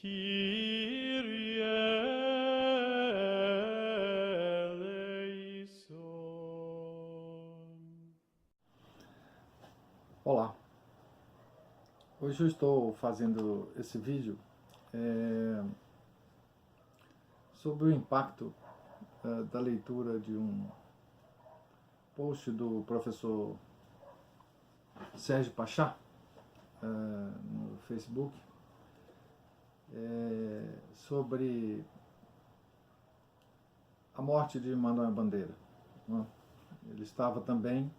Kyrie eleison. Olá, hoje eu estou fazendo esse vídeo sobre o impacto da leitura de um post do professor Sérgio Pachá no Facebook sobre a morte de Manuel Bandeira, né? Ele estava também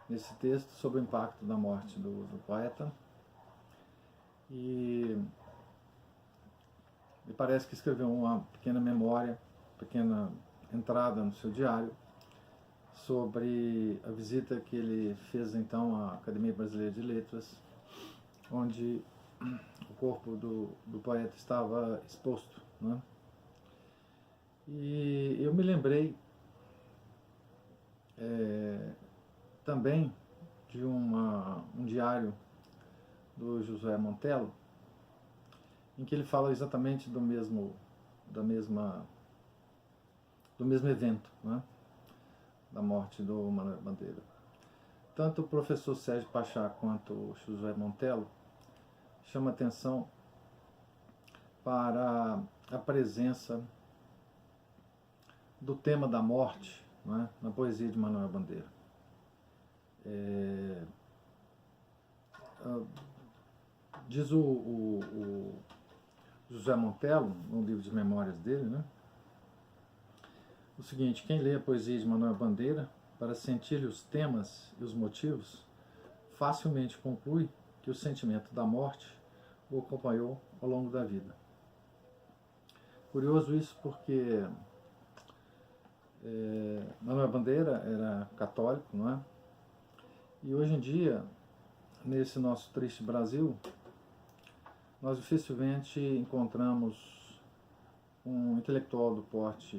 nesse texto sobre o impacto da morte do poeta e me parece que escreveu uma pequena memória, pequena entrada no seu diário sobre a visita que ele fez então à Academia Brasileira de Letras, onde o corpo do poeta estava exposto, né? E eu me lembrei também de um diário do José Montello, em que ele fala exatamente do mesmo evento, né? Da morte do Manuel Bandeira. Tanto o professor Sérgio Pachá quanto o José Montello chama atenção para a presença do tema da morte, né, na poesia de Manuel Bandeira. Diz o José Montello, no livro de memórias dele, né, o seguinte: quem lê a poesia de Manuel Bandeira para sentir-lhe os temas e os motivos, facilmente conclui que o sentimento da morte o acompanhou ao longo da vida. Curioso isso porque Manuel Bandeira era católico, não é? E hoje em dia, nesse nosso triste Brasil, nós dificilmente encontramos um intelectual do porte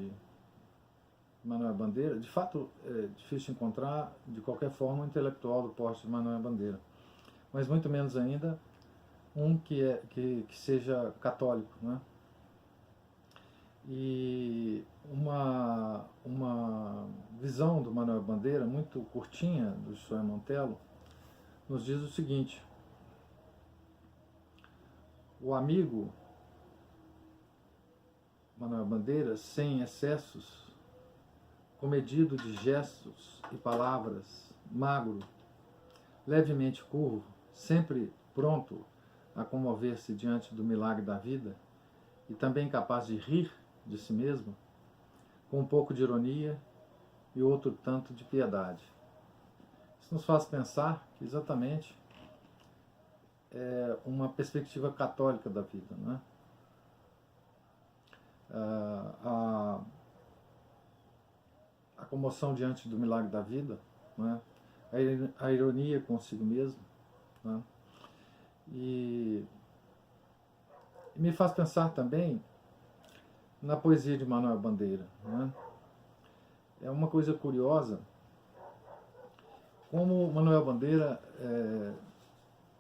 de Manuel Bandeira. De fato, é difícil encontrar, de qualquer forma, um intelectual do porte de Manuel Bandeira. Mas muito menos ainda um que seja católico, né? E uma visão do Manuel Bandeira, muito curtinha, do José Montello, nos diz o seguinte: o amigo Manuel Bandeira, sem excessos, comedido de gestos e palavras, magro, levemente curvo, sempre pronto a comover-se diante do milagre da vida e também capaz de rir de si mesmo, com um pouco de ironia e outro tanto de piedade. Isso nos faz pensar que exatamente é uma perspectiva católica da vida, né? A comoção diante do milagre da vida, né? A ironia consigo mesmo, né? E me faz pensar também na poesia de Manuel Bandeira, né? É uma coisa curiosa como Manuel Bandeira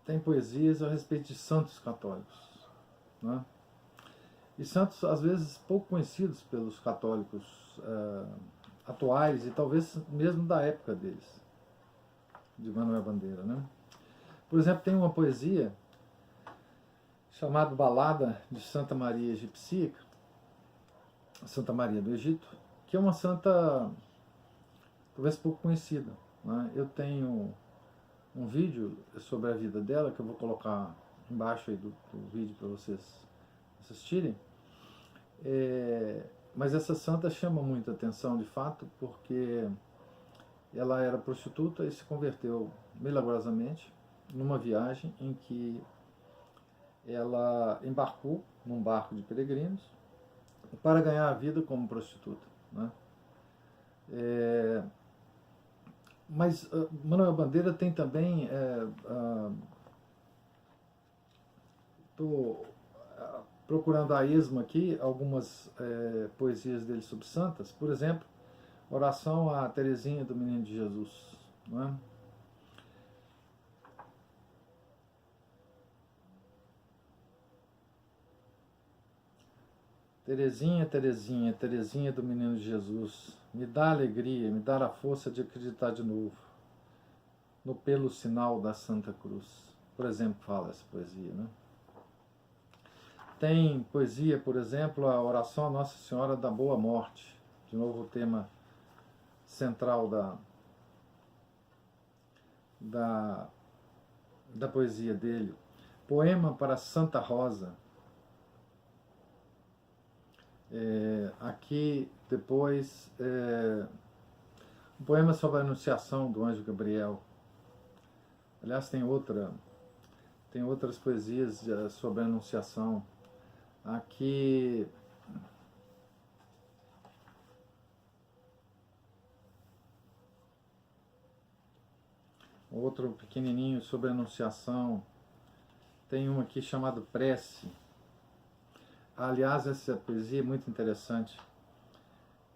tem poesias a respeito de santos católicos, né? E santos, às vezes, pouco conhecidos pelos católicos atuais e talvez mesmo da época deles, de Manuel Bandeira, né? Por exemplo, tem uma poesia chamada Balada de Santa Maria Egipsíaca, Santa Maria do Egito, que é uma santa talvez pouco conhecida, né? Eu tenho um vídeo sobre a vida dela que eu vou colocar embaixo aí do vídeo para vocês assistirem. Mas essa santa chama muita atenção, de fato, porque ela era prostituta e se converteu milagrosamente numa viagem em que ela embarcou num barco de peregrinos para ganhar a vida como prostituta, né? Mas Manuel Bandeira tem também, estou procurando a esmo aqui algumas poesias dele sobre santas. Por exemplo, Oração a Teresinha do Menino de Jesus, não é? Terezinha, Terezinha, Terezinha do Menino Jesus, me dá alegria, me dá a força de acreditar de novo no pelo sinal da Santa Cruz. Por exemplo, fala essa poesia, né? Tem poesia, por exemplo, a oração a Nossa Senhora da Boa Morte, de novo o tema central da poesia dele. Poema para Santa Rosa. Aqui depois um poema sobre a Anunciação do Anjo Gabriel. Aliás, tem outras poesias sobre a Anunciação. Aqui outro pequenininho sobre a Anunciação. Tem uma aqui chamada Prece. Aliás, essa poesia é muito interessante.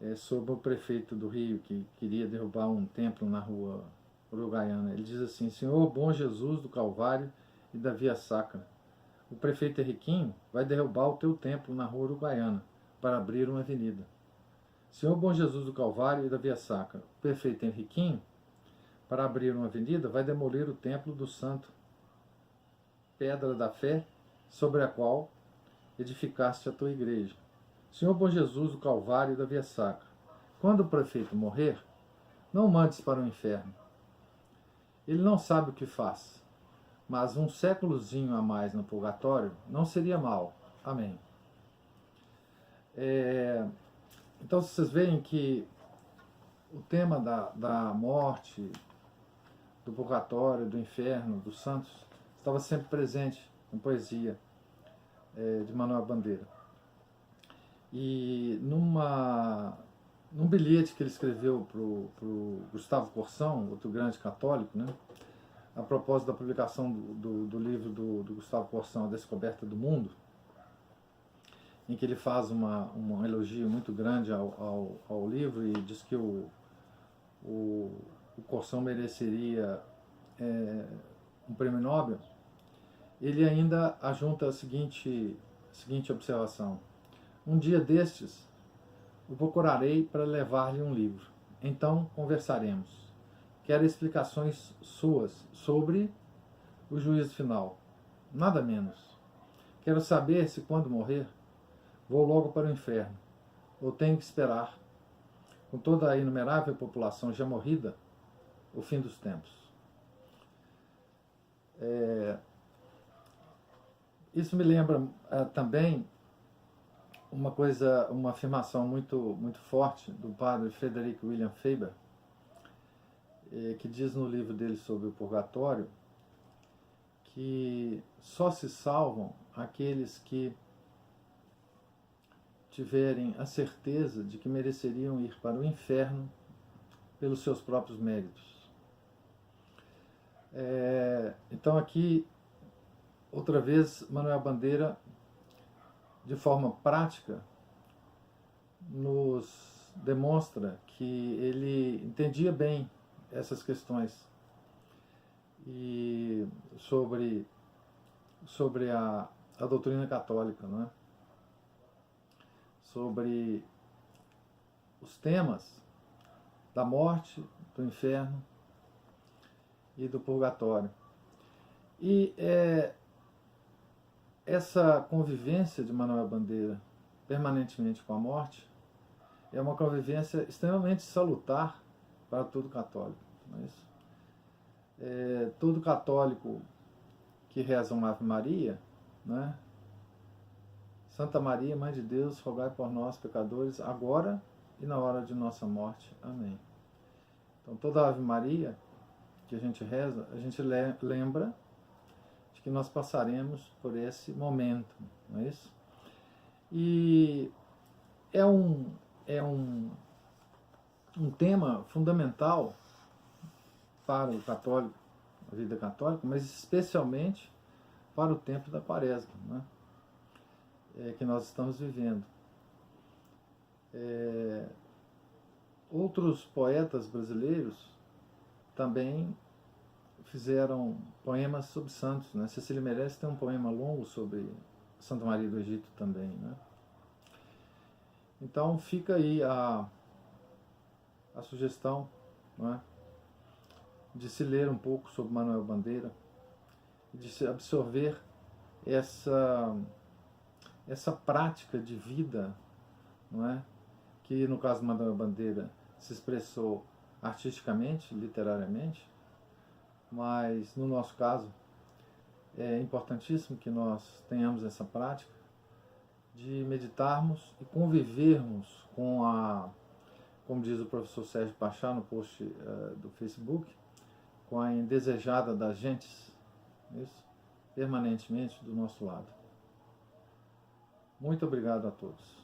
É sobre o prefeito do Rio que queria derrubar um templo na rua Uruguaiana. Ele diz assim: Senhor bom Jesus do Calvário e da Via Sacra, o prefeito Henriquinho vai derrubar o teu templo na rua Uruguaiana para abrir uma avenida. Senhor bom Jesus do Calvário e da Via Sacra, o prefeito Henriquinho, para abrir uma avenida, vai demolir o templo do santo, pedra da fé, sobre a qual edificaste a tua igreja. Senhor bom Jesus do Calvário e da Via Sacra, quando o prefeito morrer, não o mandes para o inferno. Ele não sabe o que faz, mas um séculozinho a mais no purgatório não seria mal. Amém. Então vocês veem que o tema da morte, do purgatório, do inferno, dos santos, estava sempre presente na poesia de Manuel Bandeira. E num bilhete que ele escreveu para o Gustavo Corsão, outro grande católico, né, a propósito da publicação do livro do Gustavo Corsão, A Descoberta do Mundo, em que ele faz um elogio muito grande ao livro e diz que o Corsão mereceria um prêmio Nobel. Ele ainda ajunta a seguinte observação: um dia destes o procurarei para levar-lhe um livro, então conversaremos. Quero explicações suas sobre o juízo final, nada menos. Quero saber se quando morrer vou logo para o inferno, ou tenho que esperar, com toda a inumerável população já morrida, o fim dos tempos. Isso me lembra também uma afirmação muito, muito forte do padre Frederick William Faber, que diz no livro dele sobre o purgatório que só se salvam aqueles que tiverem a certeza de que mereceriam ir para o inferno pelos seus próprios méritos. Então aqui, outra vez, Manuel Bandeira, de forma prática, nos demonstra que ele entendia bem essas questões e sobre a doutrina católica, não é? Sobre os temas da morte, do inferno e do purgatório. E essa convivência de Manuel Bandeira permanentemente com a morte é uma convivência extremamente salutar para todo católico. Não é isso? Todo católico que reza uma Ave Maria, né? Santa Maria, Mãe de Deus, rogai por nós, pecadores, agora e na hora de nossa morte. Amém. Então, toda Ave Maria que a gente reza, a gente lembra de que nós passaremos por esse momento, não é isso? E é um tema fundamental para o católico, a vida católica, mas especialmente para o tempo da Quaresma, né? Que nós estamos vivendo. Outros poetas brasileiros também fizeram poemas sobre santos, né? Cecília Meirelles tem um poema longo sobre Santa Maria do Egito também, né? Então fica aí a sugestão, não é, de se ler um pouco sobre Manuel Bandeira, de se absorver essa prática de vida, não é, que no caso de Manuel Bandeira se expressou artisticamente, literariamente, mas no nosso caso é importantíssimo que nós tenhamos essa prática de meditarmos e convivermos com como diz o professor Sérgio Pachá no post do Facebook, com a indesejada das gentes, isso, permanentemente do nosso lado. Muito obrigado a todos.